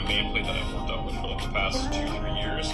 main plate that I've worked out with for like the past 2-3 years.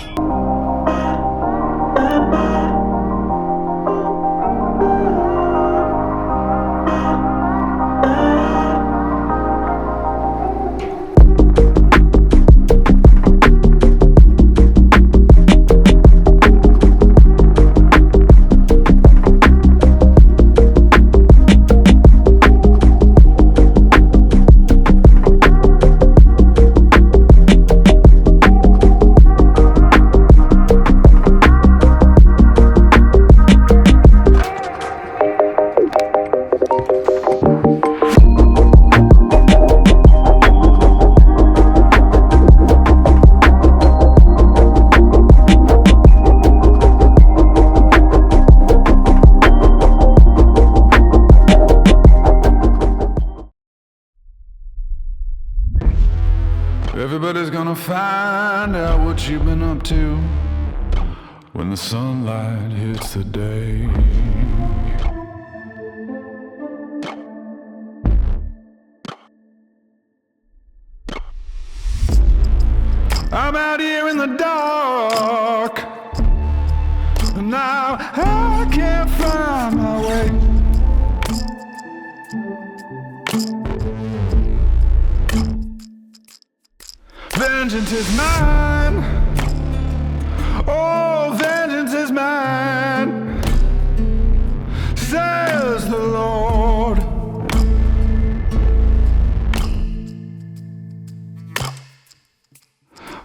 Everybody's gonna find out what you've been up to when the sunlight hits the day. I'm out here in the dark, and now I can't find my way. Vengeance is mine. Oh, vengeance is mine, says the Lord.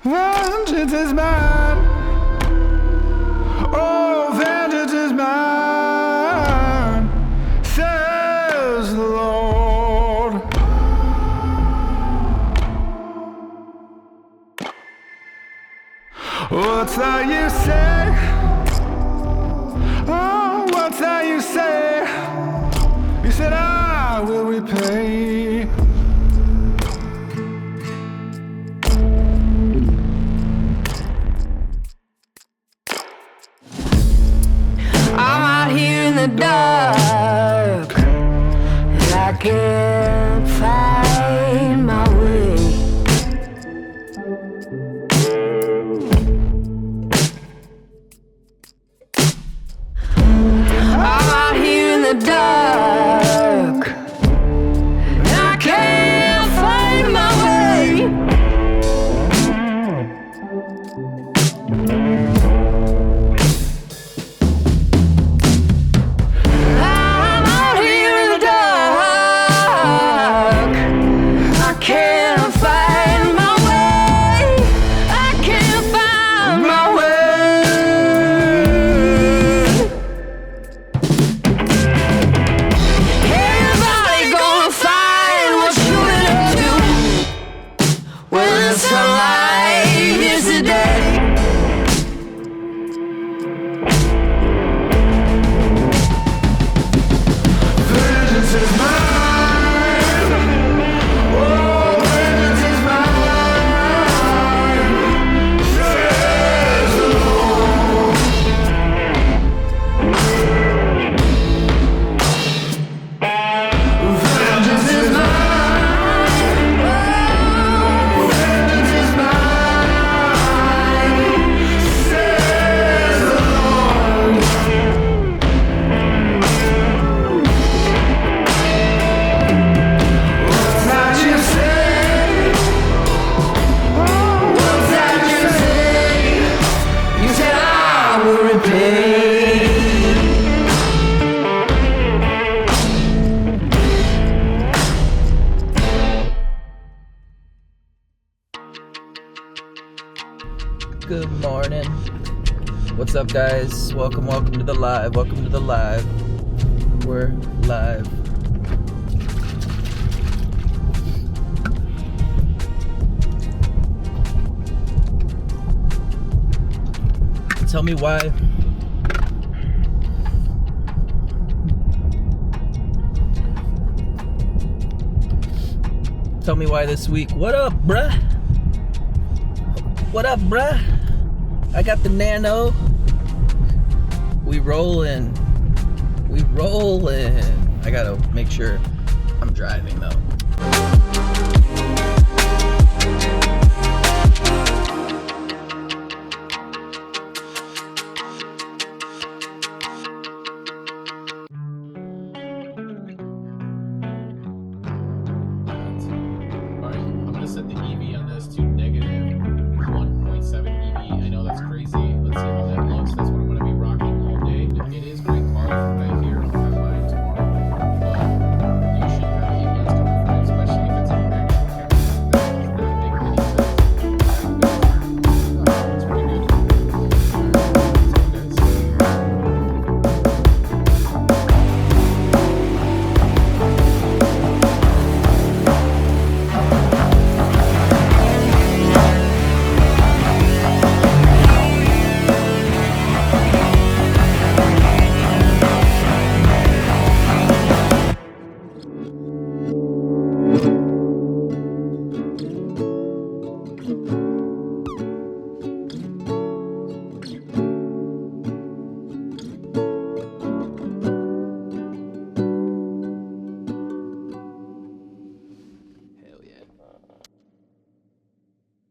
Vengeance is mine. Oh, vengeance is mine, says the Lord. What's that you say? Oh, what's that you say? You said I will repay. I'm out here in the dark, and I can't find my way. I'm out here in the dark, and I can't find my way. I'm out here in the dark, I can't find my way. I can't find my way. Everybody gonna find what you're into when the sunlight hits the day. Vengeance is mine. Oh, vengeance is mine, says the Lord. Vengeance is mine. Oh, vengeance is mine, says the Lord. What's that you say? Oh, what's that you say? You said I will repay. Good morning. What's up, guys? Welcome to the live. Welcome to the live. We're live. Tell me why. Tell me why this week. What up, bruh? What up, bruh? I got the Nano. We rolling. I gotta make sure I'm driving though. is to